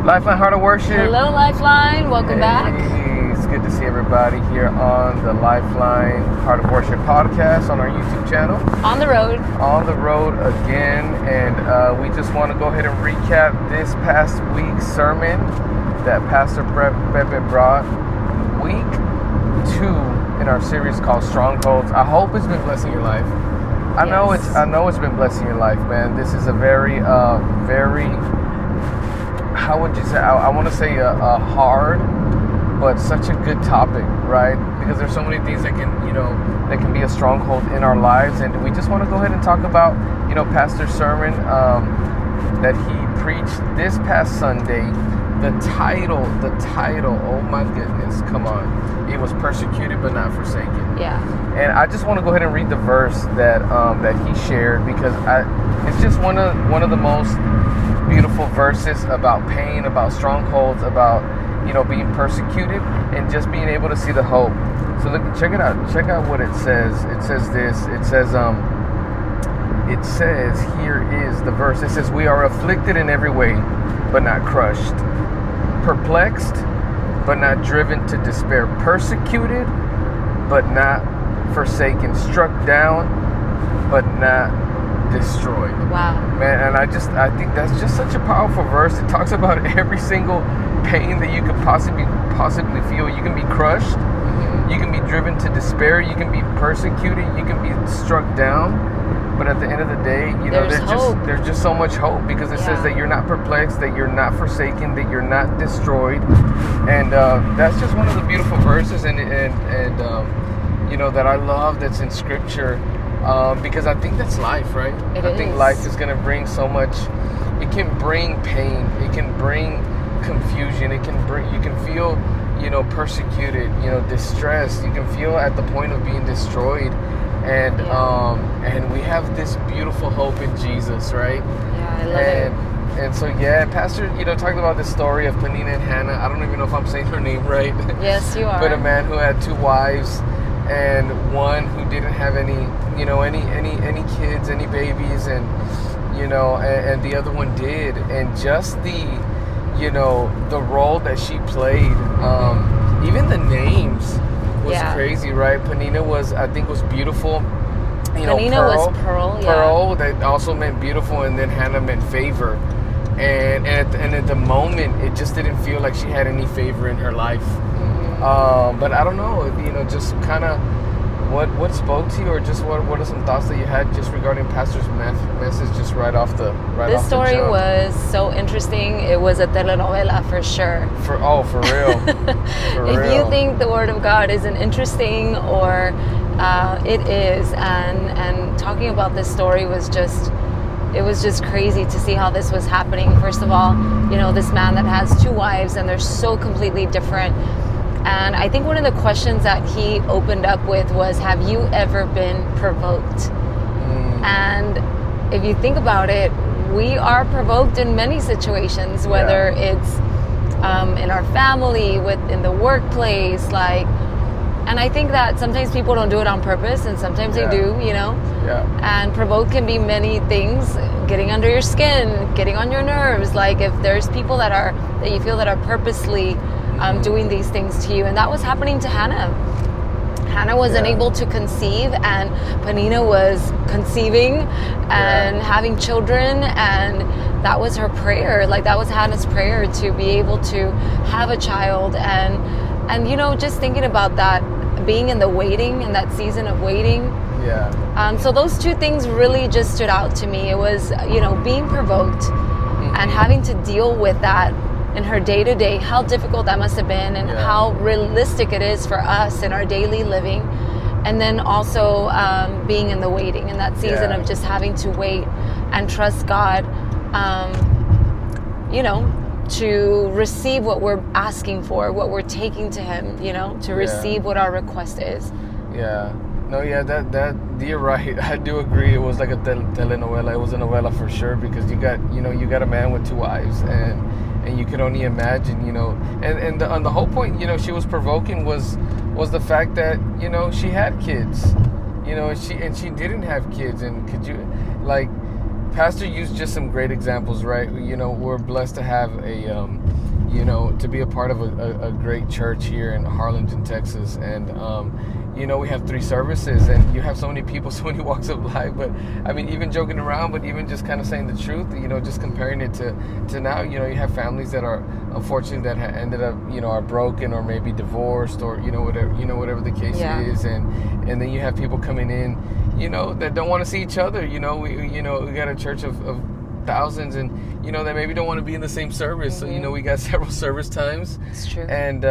Lifeline Heart of Worship. Hello, Lifeline. Welcome back. It's good to see everybody here on the Lifeline Heart of Worship podcast on our YouTube channel. On the road. On the road again. And we just want to go ahead and recap this past week's sermon that Pastor Pepe brought. Week 2 in our series called Strongholds. I hope it's been blessing your life. I know it's been blessing your life, man. This is a very how would you say? I want to say a hard, but such a good topic, right? Because there's so many things that can be a stronghold in our lives, and we just want to go ahead and talk about, Pastor's sermon that he preached this past Sunday. The title, oh my goodness, come on. It was Persecuted but not forsaken. Yeah. And I just want to go ahead and read the verse that he shared, because it's just one of the most beautiful verses about pain, about strongholds, about being persecuted, and just being able to see the hope. So look, check it out. Check out what it says. It says this. It says here is the verse. It says, "We are afflicted in every way, but not crushed. Perplexed, but not driven to despair. Persecuted, but not forsaken. Struck down, but not destroyed." Wow. Man, and I think that's just such a powerful verse. It talks about every single pain that you could possibly feel. You can be crushed. Mm-hmm. You can be driven to despair. You can be persecuted. You can be struck down. But at the end of the day, there's just so much hope, because it says that you're not perplexed, that you're not forsaken, that you're not destroyed. And that's just one of the beautiful verses and that I love that's in Scripture. Because I think that's life, right? I think life is going to bring so much. It can bring pain. It can bring confusion. You can feel, persecuted, distressed. You can feel at the point of being destroyed. And we have this beautiful hope in Jesus, right? Yeah, I love it. And so, Pastor, talking about this story of Penina and Hannah. I don't even know if I'm saying her name right. Yes, you are. But a man who had 2 wives, and one who didn't have any kids, any babies, and and the other one did. And just the role that she played, even the names was crazy, right? Penina was beautiful. Penina was Pearl. Pearl, that also meant beautiful, and then Hannah meant favor. And at the moment, it just didn't feel like she had any favor in her life. Mm-hmm. But I don't know, just kind of what spoke to you, or just what are some thoughts that you had just regarding Pastor's message, just right off the jump? This story was so interesting. It was a telenovela for sure. For real. If you think the Word of God isn't interesting, or it is, and talking about this story was just crazy to see how this was happening. First of all, this man that has 2 wives, and they're so completely different. And I think one of the questions that he opened up with was, have you ever been provoked? And if you think about it, we are provoked in many situations, whether it's in our family, in the workplace, and I think that sometimes people don't do it on purpose, and sometimes they do, And provoke can be many things: getting under your skin, getting on your nerves. If there's people that you feel that are purposely doing these things to you. And that was happening to Hannah. Hannah was unable to conceive, and Penina was conceiving and having children, and that was her prayer. That was Hannah's prayer, to be able to have a child. And just thinking about that, being in the waiting, in that season of waiting. So those 2 things really just stood out to me. It was, being provoked and having to deal with that in her day-to-day, how difficult that must have been, and how realistic it is for us in our daily living. And then also being in the waiting, in that season of just having to wait and trust God, to receive what we're asking for, what we're taking to Him, to receive what our request is. That you're right. I do agree. It was like a telenovela. It was a novela for sure, because you got a man with 2 wives, and you could only imagine, and the whole point, she was provoking was the fact that, she had kids, and she didn't have kids. And could you, Pastor used just some great examples, right? We're blessed to have you know, to be a part of a great church here in Harlingen, Texas. And, you know, we have 3 services, and you have so many people, so many walks of life. But, I mean, even joking around, but even just kind of saying the truth, you know, just comparing it to now, you know, you have families that are, unfortunately, that ended up, you know, are broken or maybe divorced, or, you know, whatever the case is. And then you have people coming in, you know, that don't want to see each other. You know, we got a church of thousands, and you know, that maybe don't want to be in the same service. So you know, we got several service times. It's true. And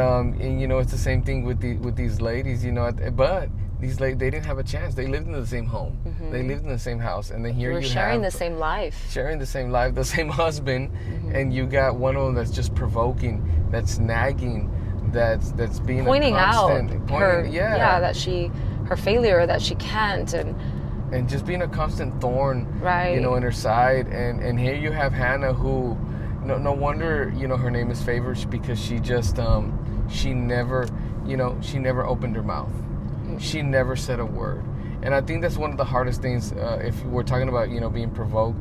you know, it's the same thing with these ladies. You know, but these ladies, they didn't have a chance. They lived in the same home. They lived in the same house, and then here We're you sharing have the same life, the same husband, and you got one of them that's just provoking, that's nagging, that's being pointing out her her failure, that she can't, and just being a constant thorn, right, you know, in her side. And here you have Hannah, who, no wonder, you know, her name is favored, because she just she never opened her mouth. She never said a word. And I think that's one of the hardest things, if we're talking about, you know, being provoked.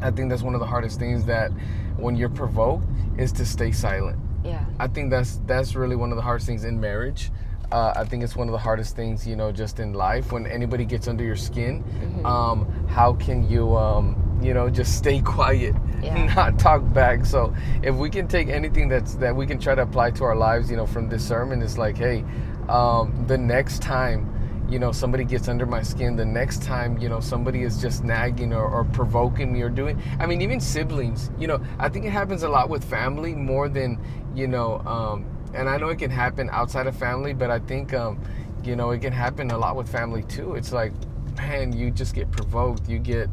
I think that's one of the hardest things, that when you're provoked, is to stay silent. Yeah. I think that's really one of the hardest things in marriage. I think it's one of the hardest things, you know, just in life. When anybody gets under your skin, how can you, you know, just stay quiet, not talk back? So if we can take anything that we can try to apply to our lives, you know, from this sermon, is like, hey, the next time, you know, somebody gets under my skin, the next time, you know, somebody is just nagging or provoking me or doing, I mean, even siblings, you know, I think it happens a lot with family more than, you know, and I know it can happen outside of family, but I think, you know, it can happen a lot with family too. It's like, man, you just get provoked. You get,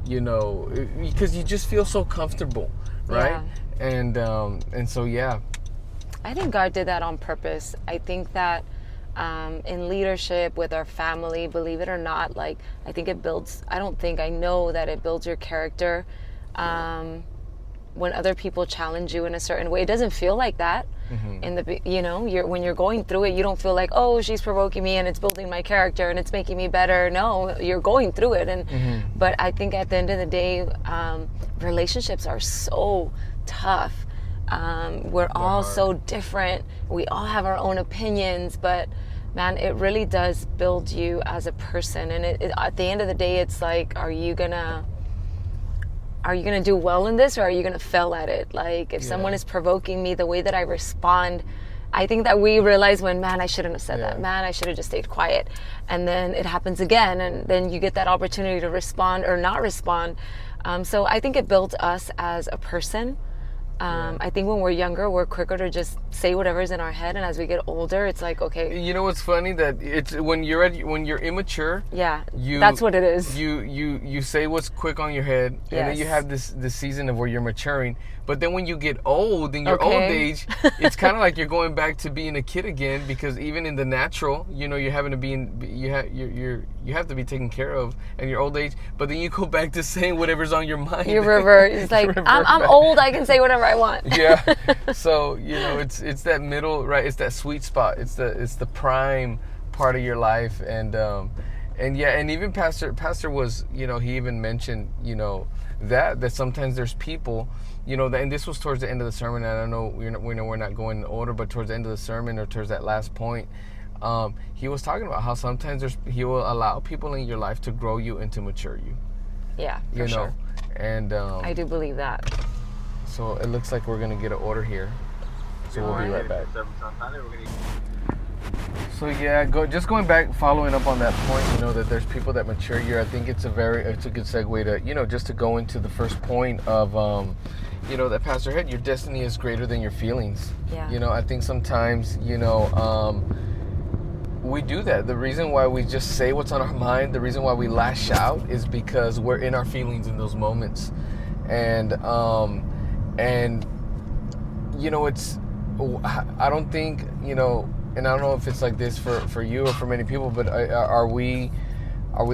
you know, because you just feel so comfortable, right? Yeah. And so, yeah. I think God did that on purpose. I think that in leadership with our family, believe it or not, like, I think it builds, I know that it builds your character. When other people challenge you in a certain way, it doesn't feel like that. In the, you know, when you're going through it, you don't feel like, oh, she's provoking me and it's building my character and it's making me better. No, you're going through it. And but I think at the end of the day, relationships are so tough. We're all so different. We all have our own opinions, but man, it really does build you as a person. And at the end of the day, it's like, are you gonna do well in this, or are you gonna fail at it? Like, if someone is provoking me, the way that I respond, I think that we realize when, man, I shouldn't have said that. Man, I should have just stayed quiet. And then it happens again, and then you get that opportunity to respond or not respond. So I think it builds us as a person. I think when we're younger, we're quicker to just say whatever's in our head, and as we get older, it's like, okay. You know what's funny, that it's when you're immature. Yeah, that's what it is. You say what's quick on your head, and then you have this season of where you're maturing. But then when you get old, in your old age, it's kind of like you're going back to being a kid again, because even in the natural, you know, you're having to be you have to be taken care of in your old age. But then you go back to saying whatever's on your mind. You revert. It's like, I'm old, I can say whatever I want. Yeah. So, you know, it's that middle, right? It's that sweet spot. It's the prime part of your life. And even Pastor was, you know, he even mentioned, you know, that sometimes there's people, you know, and this was towards the end of the sermon, and I know we're not going in order, but towards the end of the sermon, or towards that last point, he was talking about how sometimes he will allow people in your life to grow you and to mature you. Yeah, for sure. And I do believe that. So it looks like we're going to get an order here. So we'll be right back. So yeah, going back, following up on that point, you know, that there's people that mature you. I think it's a good segue to, you know, just to go into the first point of, you know, that Pastor had, your destiny is greater than your feelings. Yeah. You know, I think sometimes, you know, we do that. The reason why we just say what's on our mind, the reason why we lash out, is because we're in our feelings in those moments. And you know, I don't think, you know, and I don't know if it's like this for you or for many people, but are we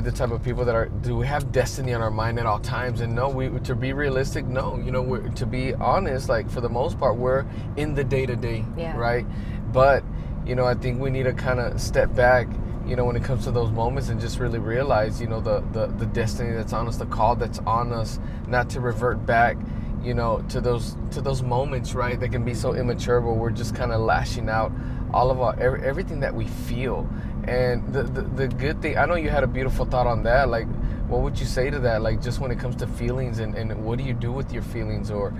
the type of people do we have destiny on our mind at all times? And no, to be realistic, no. You know, to be honest, like, for the most part, we're in the day-to-day, right? But, you know, I think we need to kind of step back, you know, when it comes to those moments, and just really realize, you know, the destiny that's on us, the call that's on us, not to revert back, to those moments, right? That can be so immature, where we're just kind of lashing out all of everything that we feel. And the good thing, I know you had a beautiful thought on that. Like, what would you say to that? Like, just when it comes to feelings, and what do you do with your feelings, or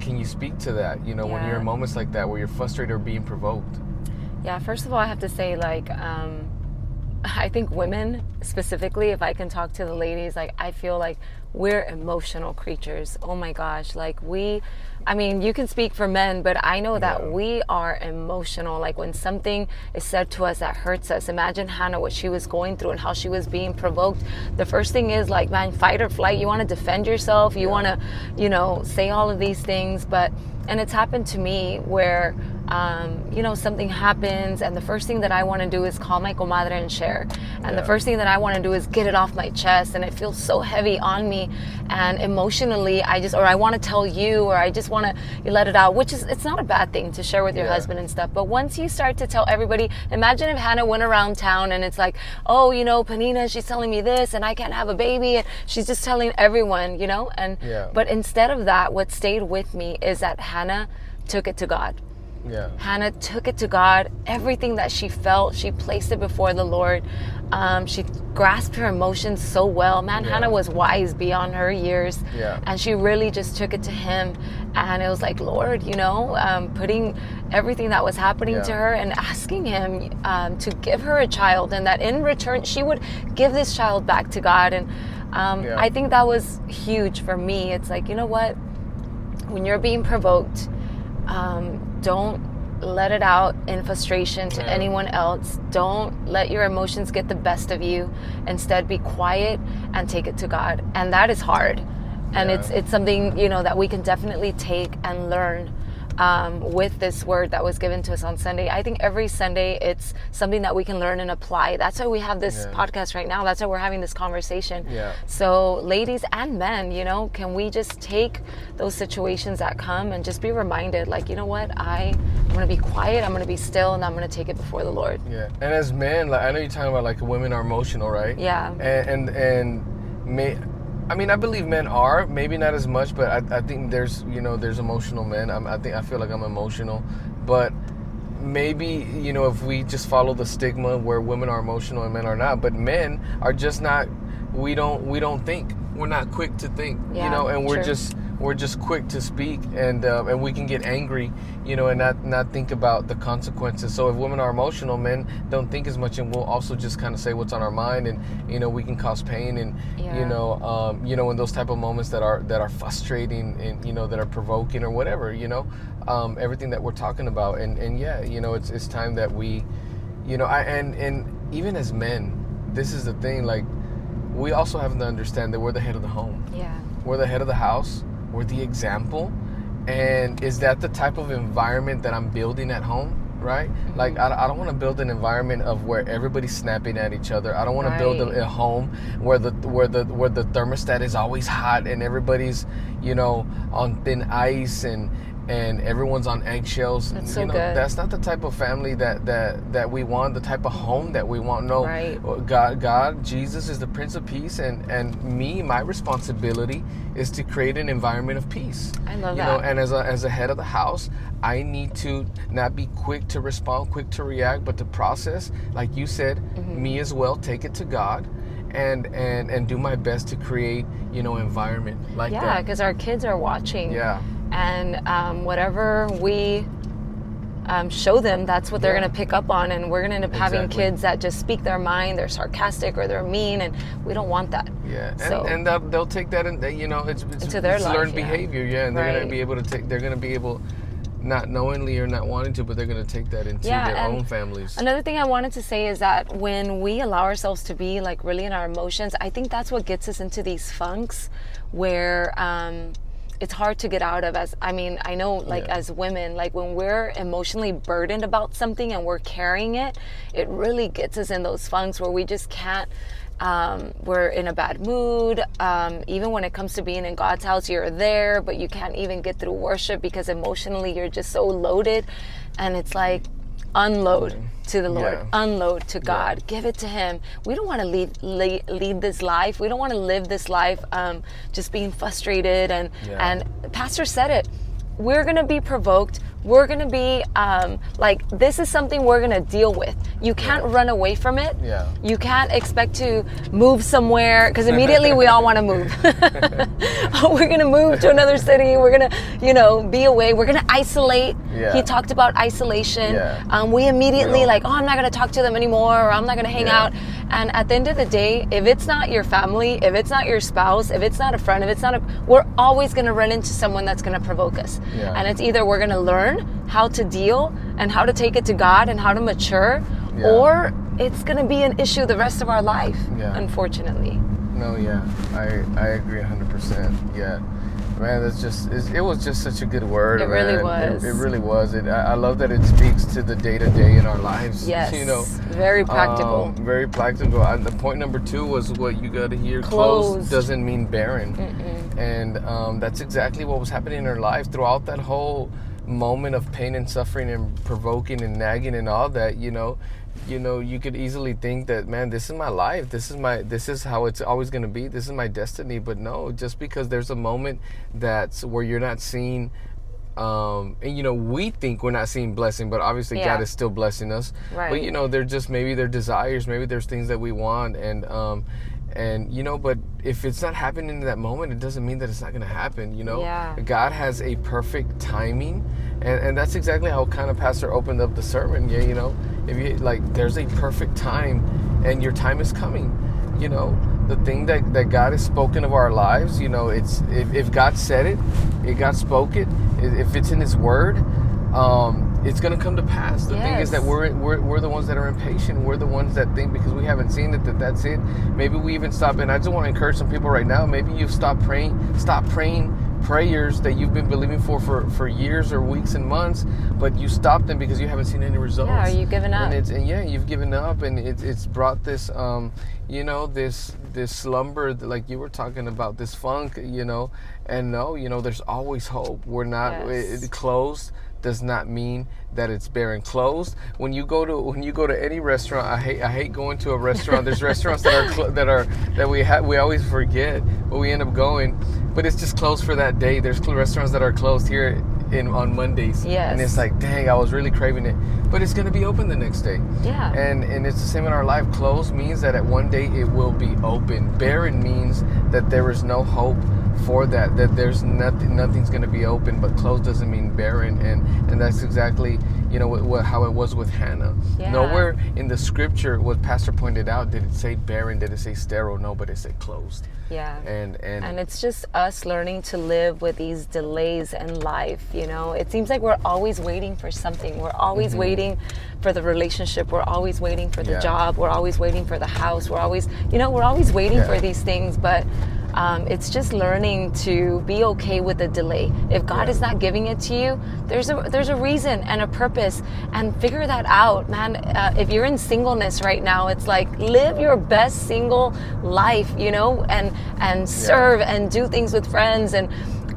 can you speak to that? When you're in moments like that where you're frustrated or being provoked. Yeah, first of all, I have to say, like, I think women specifically, if I can talk to the ladies, like, I feel like we're emotional creatures. Oh my gosh. Like, you can speak for men, but I know that we are emotional. Like, when something is said to us that hurts us, imagine Hannah, what she was going through and how she was being provoked. The first thing is, like, man, fight or flight. You want to defend yourself. You want to, say all of these things. And it's happened to me where, something happens, and the first thing that I want to do is call my comadre and share. And the first thing that I want to do is get it off my chest, and it feels so heavy on me. And emotionally, I want to tell you, or I just want to let it out, it's not a bad thing to share with your husband and stuff. But once you start to tell everybody, imagine if Hannah went around town and it's like, oh, Panina, she's telling me this, and I can't have a baby, and she's just telling everyone, But instead of that, what stayed with me is that Hannah took it to God. Yeah. Hannah took it to God. Everything that she felt, she placed it before the Lord. She grasped her emotions so well. Man, Hannah was wise beyond her years. Yeah. And she really just took it to him. And it was like, Lord, putting everything that was happening to her and asking him to give her a child, and that in return, she would give this child back to God. And I think that was huge for me. It's like, you know what? When you're being provoked, don't let it out in frustration to anyone else. Don't let your emotions get the best of you. Instead, be quiet and take it to God. And that is hard. And it's something, that we can definitely take and learn with this word that was given to us on Sunday. I think every Sunday it's something that we can learn and apply. That's why we have this podcast right now. That's why we're having this conversation. So ladies and men, can we just take those situations that come and just be reminded, like, you know what, I'm going to be quiet, I'm going to be still, and I'm going to take it before the Lord. And as men, like, I know you're talking about, like, women are emotional, right? I believe men are, maybe not as much, but I think there's emotional men. I feel like I'm emotional, but maybe, if we just follow the stigma where women are emotional and men are not, but men are just not, we don't think. We're not quick to think, and we're just quick to speak, and we can get angry, and not think about the consequences. So if women are emotional, men don't think as much, and we'll also just kind of say what's on our mind, and we can cause pain, and in those type of moments that are frustrating, and that are provoking or whatever, everything that we're talking about, and it's time that we, and even as men, this is the thing, like, we also have to understand that we're the head of the home. We're the head of the house. We're the example. And is that the type of environment that I'm building at home, right? Mm-hmm. Like, I don't want to build an environment of where everybody's snapping at each other. I don't want to build a home where the thermostat is always hot and everybody's, on thin ice and everyone's on eggshells. That's so good. That's not the type of family that we want, the type of home that we want. No, God, Jesus is the Prince of Peace, and my responsibility is to create an environment of peace. I love that. And as a head of the house, I need to not be quick to respond, quick to react, but to process, like you said, me as well, take it to God. And do my best to create, environment like that. Yeah, because our kids are watching. Yeah. And whatever we show them, that's what they're going to pick up on. And we're going to end up having kids that just speak their mind, they're sarcastic or they're mean, and we don't want that. Yeah, and they'll take that, and it's into their life, learned behavior. Yeah, and they're going to be able to they're going to be able, not knowingly or not wanting to, but they're going to take that into their own families. Another thing I wanted to say is that when we allow ourselves to be, like, really in our emotions, I think that's what gets us into these funks where it's hard to get out of. I know, like, as women, like, when we're emotionally burdened about something and we're carrying it, it really gets us in those funks where we just can't, we're in a bad mood. Even when it comes to being in God's house, you're there, but you can't even get through worship because emotionally you're just so loaded. And it's like, unload to the Lord, Yeah. unload to God, give it to Him. We don't want to lead this life. We don't want to live this life just being frustrated. And Pastor said it. We're going to be provoked. We're going to be like, this is something we're going to deal with. You can't run away from it. Yeah. You can't expect to move somewhere, because immediately we all want to move. We're going to move to another city. We're going to, be away. We're going to isolate. Yeah. He talked about isolation. Yeah. We immediately like, I'm not going to talk to them anymore, or I'm not going to hang out. And at the end of the day, if it's not your family, if it's not your spouse, if it's not a friend, if it's not we're always going to run into someone that's going to provoke us. Yeah. And it's either we're going to learn how to deal and how to take it to God and how to mature, or it's going to be an issue the rest of our life, unfortunately. No, I agree 100%. Yeah. Man, it was just such a good word. It man. really was. It really was. I love that it speaks to the day-to-day in our lives. Yes. Very practical. Very practical. The point number 2 was what you got to hear. Closed doesn't mean barren. And that's exactly what was happening in her life throughout that whole moment of pain and suffering and provoking and nagging and all that. You could easily think that, man, this is my life. This is how it's always going to be. This is my destiny. But no, just because there's a moment that's where you're not seeing, and we think we're not seeing blessing, but obviously God is still blessing us. Right. But they're just, maybe they're desires, maybe there's things that we want, and but if it's not happening in that moment, it doesn't mean that it's not going to happen. God has a perfect timing, and that's exactly how kind of Pastor opened up the sermon. If you there's a perfect time, and your time is coming. The thing that God has spoken of our lives, it's if God said it, if God spoke it, if it's in His Word, it's going to come to pass. The thing is that we're the ones that are impatient. We're the ones that think because we haven't seen it that's it. Maybe we even stop. And I just want to encourage some people right now. Maybe you've stop praying prayers that you've been believing for years or weeks and months, but you stopped them because you haven't seen any results. Yeah, are you giving up? And you've given up, and it's brought this this slumber, like you were talking about, this funk, and no, there's always hope. We're not closed does not mean that it's barren. Closed. When you go to any restaurant, I hate going to a restaurant. There's restaurants that we always forget, but we end up going, but it's just closed for that day. There's restaurants that are closed here on Mondays. Yes. And it's like, dang, I was really craving it, but it's going to be open the next day. Yeah. And it's the same in our life. Closed means that at one day it will be open. Barren means that there is no hope for that there's nothing's going to be open. But closed doesn't mean barren, and that's exactly how it was with Hannah. Yeah. Nowhere in the scripture, what Pastor pointed out, did it say barren, did it say sterile? No, but it said closed. Yeah. And it's just us learning to live with these delays in life. It seems like we're always waiting for something. We're always waiting for the relationship. We're always waiting for the job. We're always waiting for the house. We're always waiting for these things. But it's just learning to be okay with the delay. If God is not giving it to you, there's a reason and a purpose, and figure that out, man. If you're in singleness right now, it's like, live your best single life, and serve and do things with friends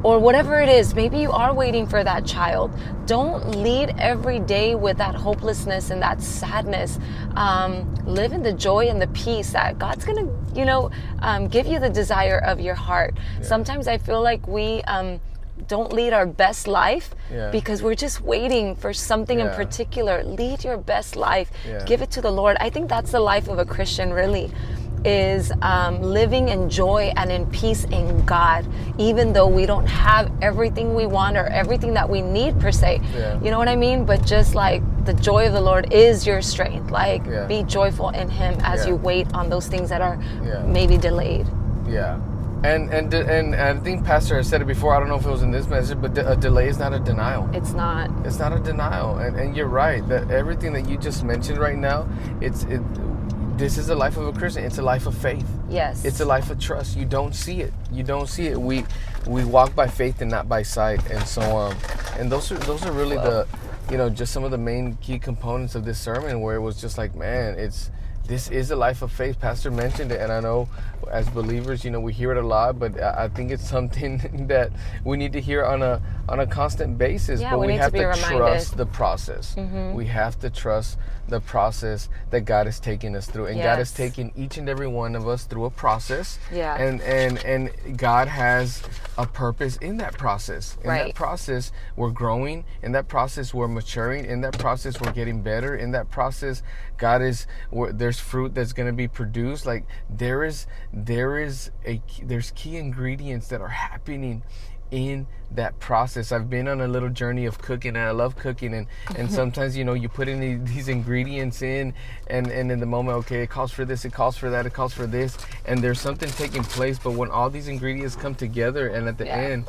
or whatever it is. Maybe you are waiting for that child. Don't lead every day with that hopelessness and that sadness. Live in the joy and the peace that God's gonna, give you the desire of your heart. Sometimes I feel like we don't lead our best life because we're just waiting for something in particular. Lead your best life. Give it to the Lord. I think that's the life of a Christian, really, is living in joy and in peace in God, even though we don't have everything we want or everything that we need per se. You know what I mean? But just like the joy of the Lord is your strength. Be joyful in Him as you wait on those things that are maybe delayed. Yeah. And I think Pastor has said it before. I don't know if it was in this message, but a delay is not a denial. It's not. It's not a denial. And you're right. That everything that you just mentioned right now, this is the life of a Christian. It's a life of faith. Yes. It's a life of trust. You don't see it. We walk by faith and not by sight. And so and those are really the just some of the main key components of this sermon, where it was just like, man, it's this is a life of faith. Pastor mentioned it, and I know as believers, we hear it a lot, but I think it's something that we need to hear on a constant basis. Yeah, but we need have to be reminded. Trust the process. We have to trust the process that God is taking us through, and God is taking each and every one of us through a process. Yeah. And God has a purpose in that process. In that process, we're growing. In that process, we're maturing. In that process, we're getting better. In that process, there's fruit that's going to be produced. Like there's key ingredients that are happening in that process. I've been on a little journey of cooking, and I love cooking, and sometimes you put in these ingredients in, and in the moment, okay, it calls for this, it calls for that, it calls for this, and there's something taking place. But when all these ingredients come together, and at the end,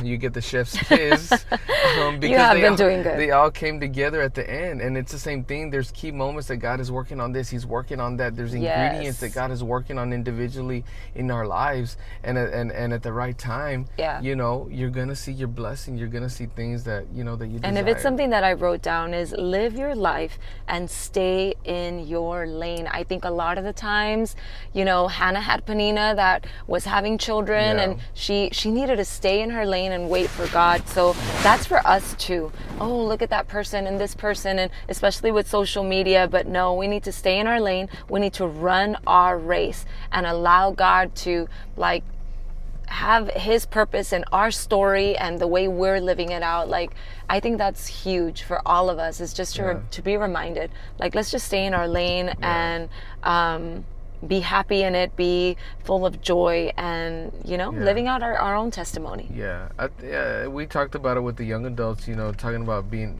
you get the chef's kiss, because you have been doing good. They all came together at the end, and it's the same thing. There's key moments that God is working on this, He's working on that. There's ingredients that God is working on individually in our lives, and at the right time, you're gonna see your blessing. You're gonna see things that that you desire. And if it's something that I wrote down is live your life and stay in your lane. I think a lot of the times, Hannah had Penina that was having children, and she needed to stay in her lane and wait for God. So that's for us too. Oh, look at that person and this person, and especially with social media. But no, we need to stay in our lane. We need to run our race and allow God to have His purpose in our story and the way we're living it out. I think that's huge for all of us, is just to be reminded, let's just stay in our lane and be happy in it, be full of joy, and living out our own testimony. We talked about it with the young adults, talking about being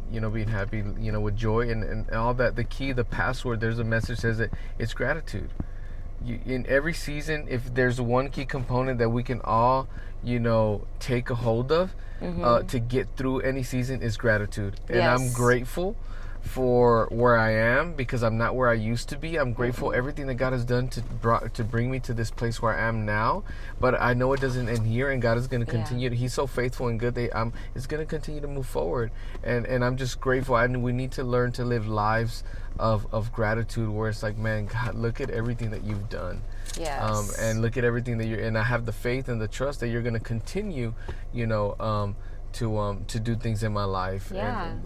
happy, with joy and all that. The password, there's a message says that it's gratitude. In every season, if there's one key component that we can all, take a hold of to get through any season, is gratitude. And I'm grateful for where I am, because I'm not where I used to be. I'm grateful everything that God has done to bring me to this place where I am now. But I know it doesn't end here, and God is going to continue. He's so faithful and good that it's going to continue to move forward. And I'm just grateful. And we need to learn to live lives of gratitude, where it's like, man, God, look at everything that you've done. Yes. And look at everything that and I have the faith and the trust that you're going to continue, to do things in my life.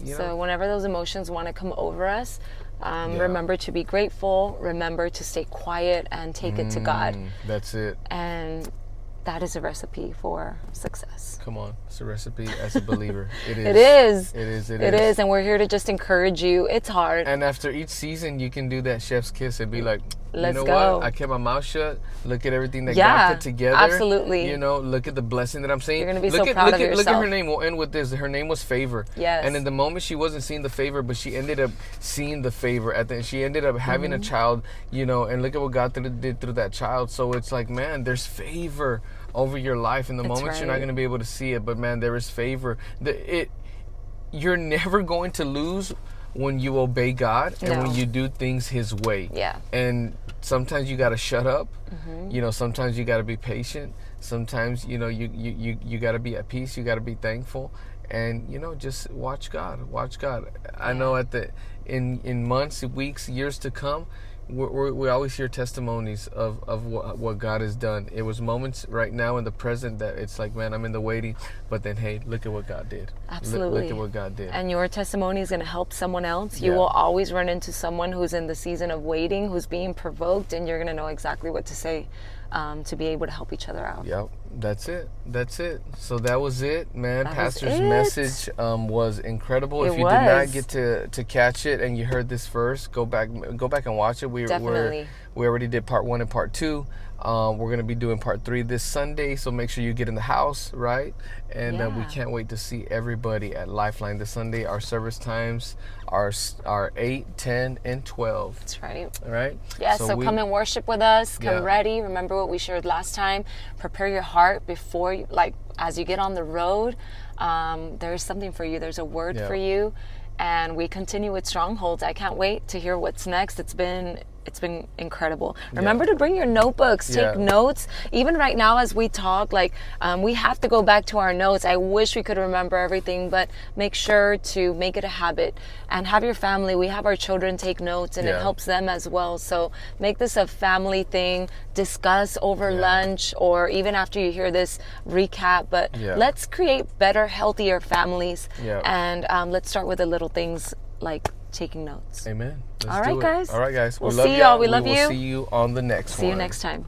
So whenever those emotions want to come over us, remember to be grateful, remember to stay quiet and take it to God. That's it. And that is a recipe for success. Come on, it's a recipe as a believer. It is. And we're here to just encourage you. It's hard. And after each season, you can do that chef's kiss and be like, let's go. What? I kept my mouth shut. Look at everything that God put together. Absolutely. Look at the blessing that I'm seeing. You're going to be so proud of yourself. Look at her name. We'll end with this. Her name was Favor. Yes. And in the moment, she wasn't seeing the favor, but she ended up seeing the favor. At the end, she ended up having a child, and look at what God did through that child. So it's like, man, there's favor over your life. In the moment, you're not going to be able to see it, but man, there is favor. You're never going to lose when you obey God and when you do things His way. And sometimes you got to shut up. Sometimes you got to be patient. Sometimes you got to be at peace. You got to be thankful, and just watch God. I know in months, weeks, years to come, we always hear testimonies of what God has done. It was moments right now in the present that it's like, man, I'm in the waiting, but then, hey, look at what God did. Absolutely. Look at what God did. And your testimony is going to help someone else. You will always run into someone who's in the season of waiting, who's being provoked, and you're going to know exactly what to say to be able to help each other out. Yep. That's it. So that was it, man. Pastor's message was incredible. If you did not get to catch it and you heard this first, go back and watch it. We already did part 1 and part 2. We're going to be doing part 3 this Sunday, so make sure you get in the house, right? And we can't wait to see everybody at Lifeline this Sunday. Our service times are 8, 10, and 12. That's right. All right? Yeah, so come and worship with us. Come ready. Remember what we shared last time. Prepare your heart before you, as you get on the road. There is something for you. There's a word for you. And we continue with Strongholds. I can't wait to hear what's next. It's been it's been incredible. Remember to bring your notebooks, take notes. Even right now as we talk, like we have to go back to our notes. I wish we could remember everything, but make sure to make it a habit and have your family. We have our children take notes, and it helps them as well. So make this a family thing. Discuss over lunch or even after you hear this recap. But let's create better, healthier families. And let's start with the little things like taking notes. Amen. All right, guys. All right, guys. We'll see y'all. We love you. We'll see you on the next one. See you next time.